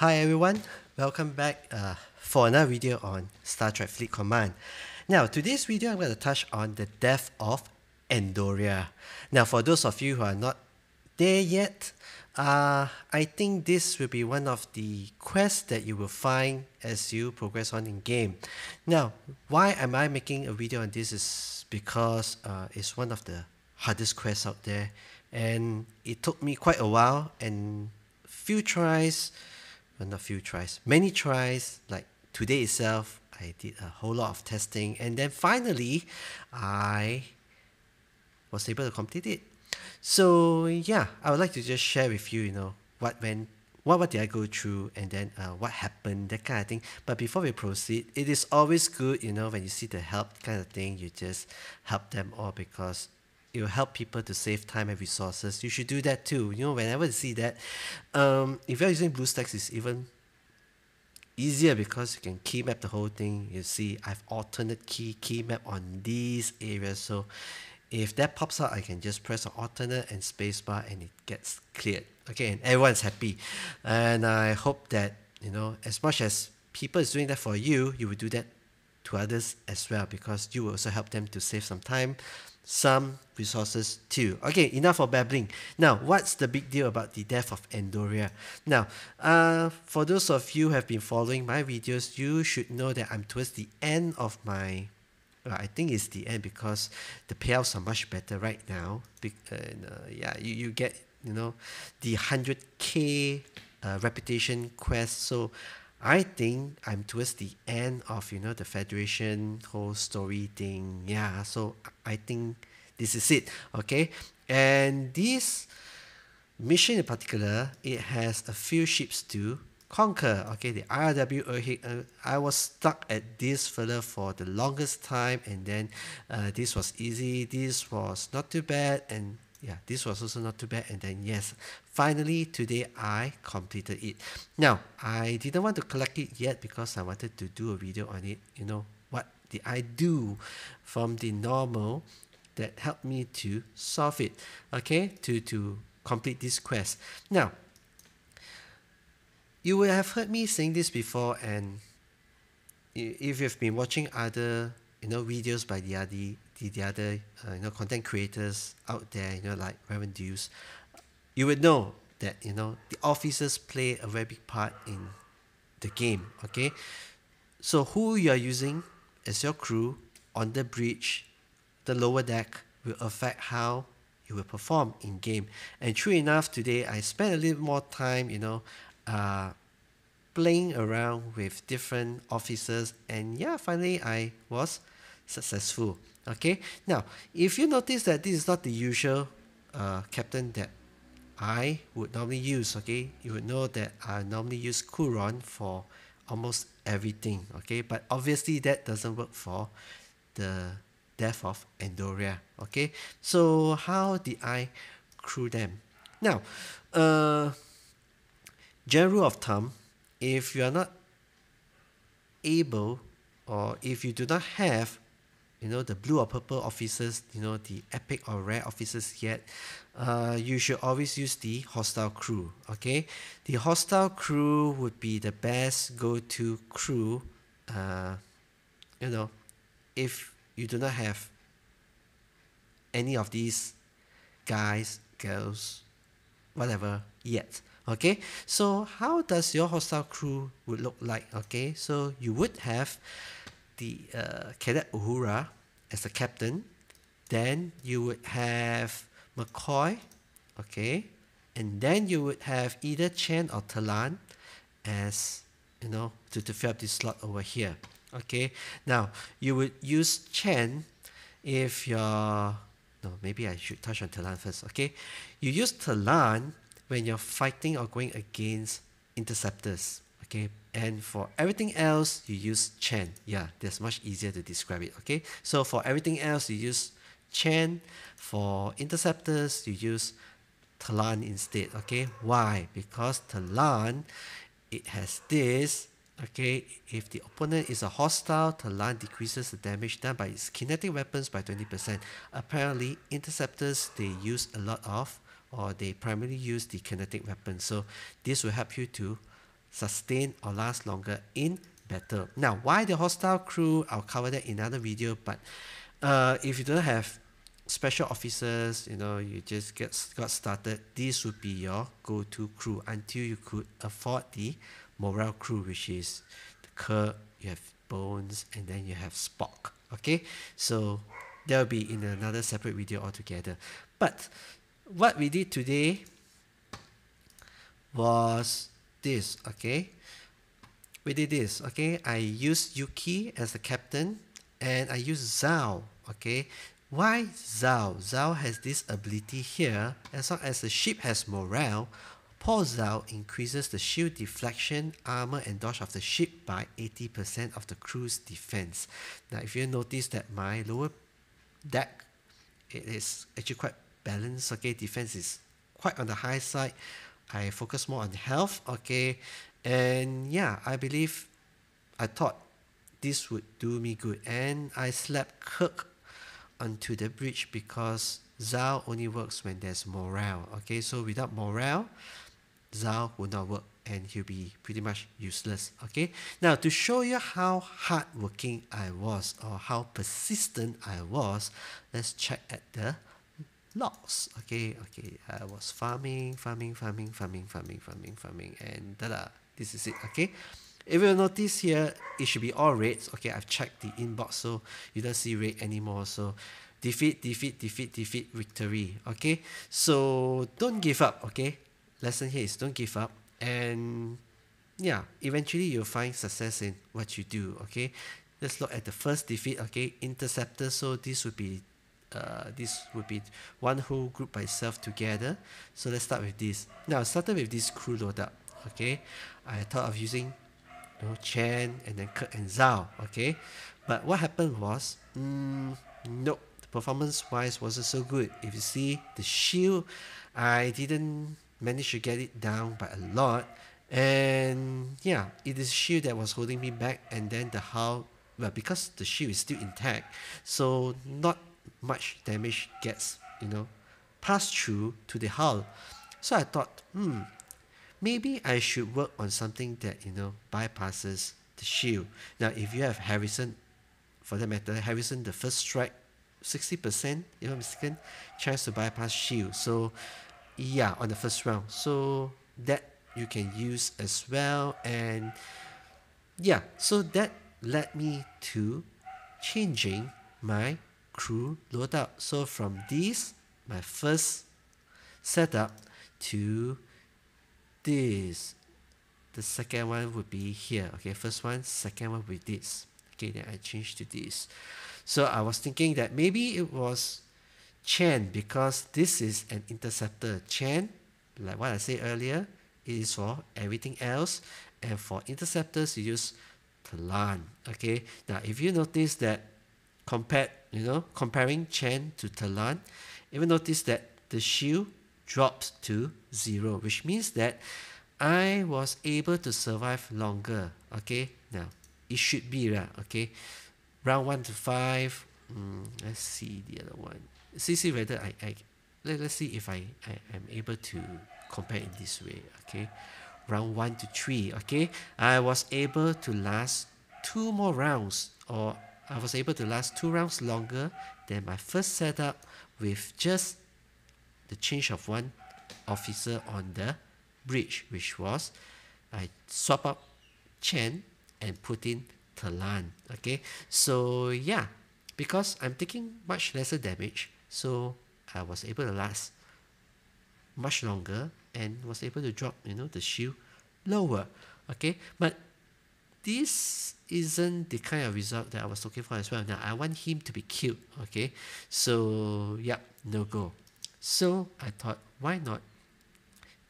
Hi everyone, welcome back for another video on Star Trek Fleet Command. Now, today's video I'm going to touch on the Death of Andoria. Now, for those of you who are not there yet, I think this will be one of the quests that you will find as you progress on in game. Now, why am I making a video on this is because it's one of the hardest quests out there, and it took me quite a while and few tries, well, not few tries, many tries. Like today itself, I did a whole lot of testing, and then finally, I was able to complete it. So yeah, I would like to just share with you, what did I go through, and then what happened, that kind of thing. But before we proceed, it is always good, when you see the help kind of thing, you just help them all because it will help people to save time and resources. You should do that too. Whenever you see that, if you're using BlueStacks, it's even easier because you can key map the whole thing. You see, I've alternate key map on these areas. So if that pops out, I can just press an alternate and spacebar and it gets cleared. Okay, and everyone's happy. And I hope that, as much as people is doing that for you, you will do that to others as well, because you will also help them to save some time, some resources too. Okay, enough of babbling. Now, what's the big deal about the Death of Andoria? Now, for those of you who have been following my videos, you should know that I'm towards the end of my I think it's the end because the payouts are much better right now. You get the 100k reputation quest. So I think I'm towards the end of the Federation whole story thing. Yeah, so I think this is it. Okay, and this mission in particular, it has a few ships to conquer. Okay, the RW. I was stuck at this fella for the longest time, and then this was easy, this was not too bad, and yeah, this was also not too bad, and then yes, finally today I completed it. Now, I didn't want to collect it yet because I wanted to do a video on it. What did I do from the normal that helped me to solve it, okay, to complete this quest. Now, you will have heard me saying this before, and if you've been watching other videos by the other content creators out there, like Reverend Dews, you would know that the officers play a very big part in the game. Okay, so who you are using as your crew on the bridge, the lower deck, will affect how you will perform in game. And true enough, today I spent a little more time playing around with different officers, and yeah, finally I was successful. Okay, now if you notice that this is not the usual captain that I would normally use, okay, you would know that I normally use Kuron for almost everything. Okay, but obviously that doesn't work for the Death of Andoria. Okay, so how did I crew them? Now, general rule of thumb, if you are not able, or if you do not have the blue or purple officers, the epic or rare officers yet, you should always use the hostile crew. Okay, the hostile crew would be the best go-to crew, if you do not have any of these guys, girls, whatever yet. Okay, so how does your hostile crew would look like? Okay, so you would have the Cadet Uhura as the captain, then you would have McCoy, okay, and then you would have either Chen or Talan as to fill up this slot over here. Okay, now you would use Chen if you're no, maybe I should touch on Talan first. Okay, you use Talan when you're fighting or going against interceptors. Okay, and for everything else you use Chen. Yeah, that's much easier to describe it. Okay, so for everything else you use Chen. For interceptors you use Talan instead. Okay, why? Because Talan, it has this. Okay, if the opponent is a hostile, Talan decreases the damage done by its kinetic weapons by 20%. Apparently, interceptors, they use a lot of, or they primarily use the kinetic weapons. So this will help you to sustain or last longer in battle. Now, why the hostile crew? I'll cover that in another video. But if you don't have special officers, you just got started, this would be your go-to crew until you could afford the morale crew, which is the Kirk, you have Bones, and then you have Spock. Okay, so that will be in another separate video altogether. But what we did today was this. Okay, we did this. Okay, I used Yuki as the captain, and I used Zhao. Okay, why Zhao? Zhao has this ability here. As long as the ship has morale, Paul Zhao increases the shield deflection, armor, and dodge of the ship by 80% of the crew's defense. Now, if you notice that my lower deck, it is actually quite balanced. Okay, defense is quite on the high side. I focus more on health. Okay, and yeah, I thought this would do me good, and I slapped Kirk onto the bridge because Zhao only works when there's morale. Okay, so without morale, Zhao will not work and he'll be pretty much useless. Okay, now to show you how hardworking I was or how persistent I was, let's check at the logs. Okay, I was farming, and tada, this is it. Okay, if you notice here, it should be all reds. Okay, I've checked the inbox, so you don't see red anymore. So defeat, victory. Okay, so don't give up. Okay, lesson here is don't give up, and yeah, eventually you'll find success in what you do. Okay, let's look at the first defeat. Okay, interceptor. So this would be one whole group by itself together. So let's start with this. Now I started with this crew loadout. Okay, I thought of using Chen and then Kirk and Zhao. Okay, but what happened was nope, the performance wise wasn't so good. If you see the shield, I didn't manage to get it down by a lot, and yeah, it is shield that was holding me back. And then the hull, well, because the shield is still intact, so not much damage gets passed through to the hull. So I thought maybe I should work on something that bypasses the shield. Now if you have Harrison, for that matter, Harrison, the first strike 60%, if I'm mistaken, chance to bypass shield. So yeah, on the first round, so that you can use as well. And yeah, so that led me to changing my crew loadout. So from this, my first setup, to this, the second one would be here. Okay, first one, second one with this. Okay, then I changed to this. So I was thinking that maybe it was Chen, because this is an interceptor. Chen, like what I said earlier, it is for everything else, and for interceptors you use Talon. Okay, now if you notice that comparing Chen to Talon, even notice that the shield drops to 0, which means that I was able to survive longer. Okay, now it should be okay, round 1 to 5. Let's see the other one. See whether let's see if I am able to compare in this way. Okay, round 1 to 3. Okay, I was able to last 2 more rounds, or I was able to last 2 rounds longer than my first setup with just the change of one officer on the bridge, which was I swap up Chen and put in Talon. Okay, so yeah, because I'm taking much lesser damage, so I was able to last much longer and was able to drop the shield lower. Okay, but this isn't the kind of result that I was looking for as well. Now I want him to be killed. Okay, so yeah, no go. So I thought, why not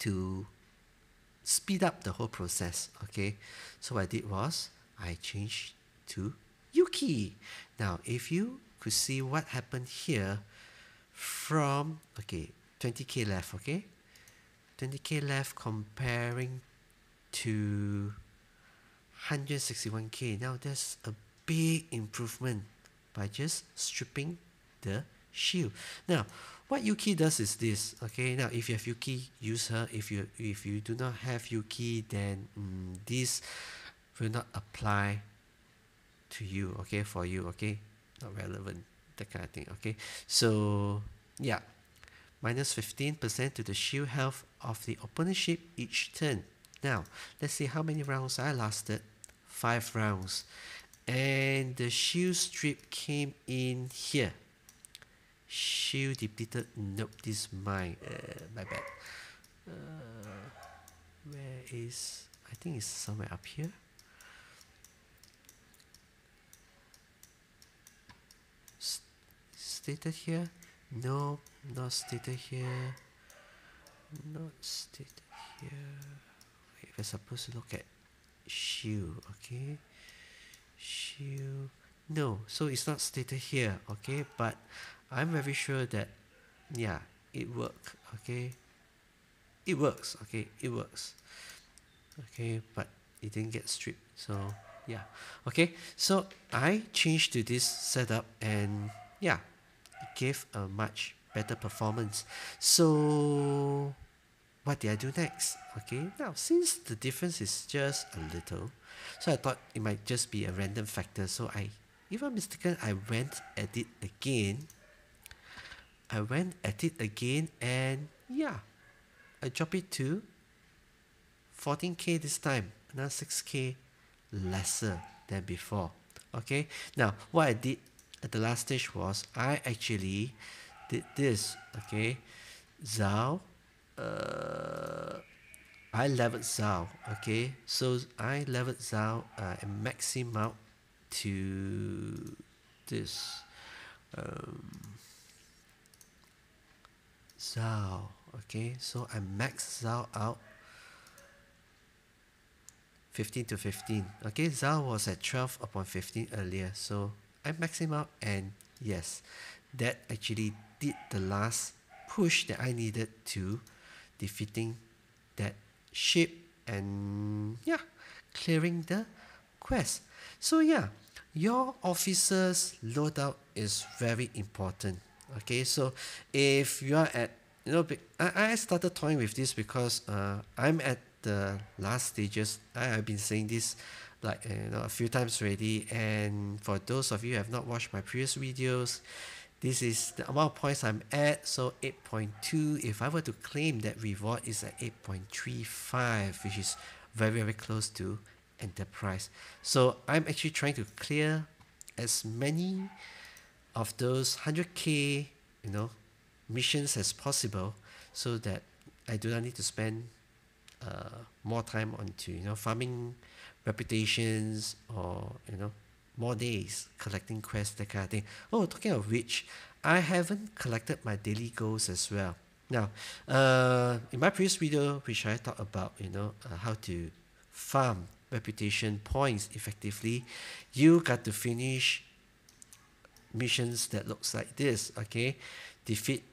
to speed up the whole process. Okay, so what I did was I changed to Yuki. Now if you could see what happened here, from 20k left. Okay, 20k left comparing to 161k. Now there's a big improvement by just stripping the shield. Now, what Yuki does is this. Okay, now if you have Yuki, use her. If you do not have Yuki, then this will not apply to you. Okay, for you. Okay, not relevant. That kind of thing. Okay, so yeah, minus 15% to the shield health of the opponent ship each turn. Now, let's see how many rounds I lasted. 5 rounds. And the shield strip came in here. Shield depleted. Nope, this is mine. My bad. Where is... I think it's somewhere up here. Stated here? No, not stated here. Not stated here. Wait, we're supposed to look at shield, okay? Shield. No, so it's not stated here, okay? But I'm very sure that, yeah, it works, okay? It works, okay? It works. Okay, but it didn't get stripped, so yeah. Okay, so I changed to this setup and yeah, it gave a much better performance. So what did I do next? Okay, now since the difference is just a little, so I thought it might just be a random factor. So if I'm mistaken, I went at it again. And yeah, I dropped it to 14k this time, another 6k lesser than before. Okay, now what I did at the last stage was I actually did this. Okay, Zhao, I leveled Zhao. Okay, so I leveled Zhao and max him out to this Zhao. Okay, so I maxed Zhao out 15 to 15. Okay, Zhao was at 12 upon 15 earlier, so I maxed him out, and yes, that actually did the last push that I needed to defeating that ship and yeah, clearing the quest. So yeah, your officer's loadout is very important. Okay, so if you are at, I started toying with this because I'm at the last stages. I've been saying this like a few times already, and for those of you who have not watched my previous videos, this is the amount of points I'm at. So 8.2, if I were to claim that reward is at 8.35, which is very, very close to Enterprise. So I'm actually trying to clear as many of those 100k missions as possible, so that I do not need to spend more time onto farming reputations, or more days collecting quests, that kind of thing. Oh, talking of which, I haven't collected my daily goals as well. Now, in my previous video, which I talked about how to farm reputation points effectively, you got to finish missions that looks like this. Okay, defeat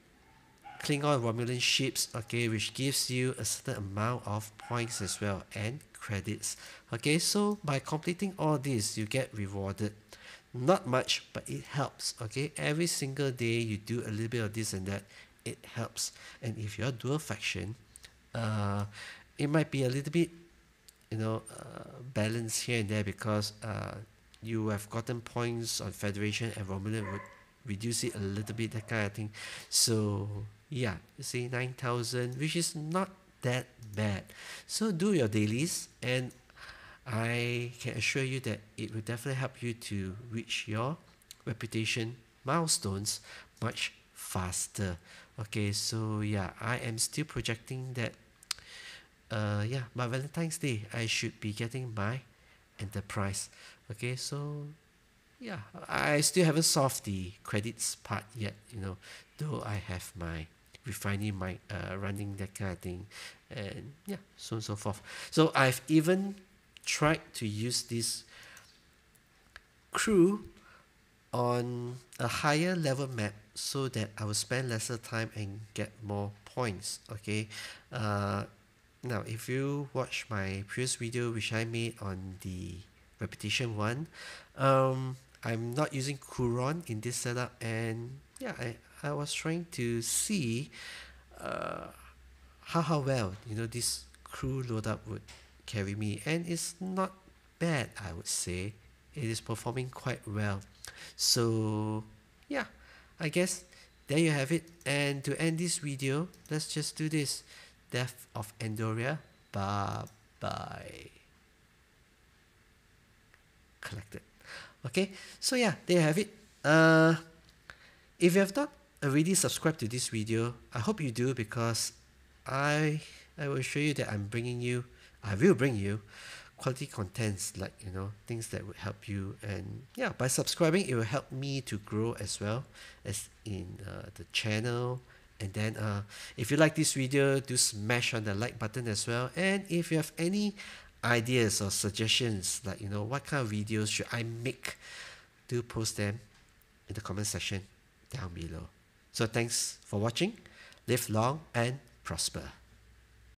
Klingon Romulan ships, okay, which gives you a certain amount of points as well and credits. Okay, so by completing all this, you get rewarded. Not much, but it helps. Okay, every single day you do a little bit of this and that, it helps. And if you're dual faction, it might be a little bit balance here and there, because you have gotten points on Federation and Romulan would reduce it a little bit, that kind of thing. So yeah, you see 9,000, which is not that bad. So do your dailies, and I can assure you that it will definitely help you to reach your reputation milestones much faster. Okay, so yeah, I am still projecting that by Valentine's Day I should be getting my Enterprise. Okay, so yeah, I still haven't solved the credits part yet, though I have my refining, my running, that kind of thing, and yeah, so on and so forth. So I've even tried to use this crew on a higher level map, so that I will spend lesser time and get more points. Okay, now if you watch my previous video which I made on the reputation one, I'm not using Kuron in this setup, and yeah, I was trying to see how well this crew loadout would carry me, and it's not bad. I would say it is performing quite well. So yeah, I guess there you have it. And to end this video, let's just do this. Death of Andoria. Bye bye. Collected. Okay, so yeah, there you have it. If you have not already subscribed to this video, I hope you do, because I will show you that I will bring you quality contents, like things that would help you. And yeah, by subscribing, it will help me to grow as well as in the channel. And then if you like this video, do smash on the like button as well. And if you have any ideas or suggestions, like what kind of videos should I make, do post them in the comment section down below. So thanks for watching. Live long and prosper.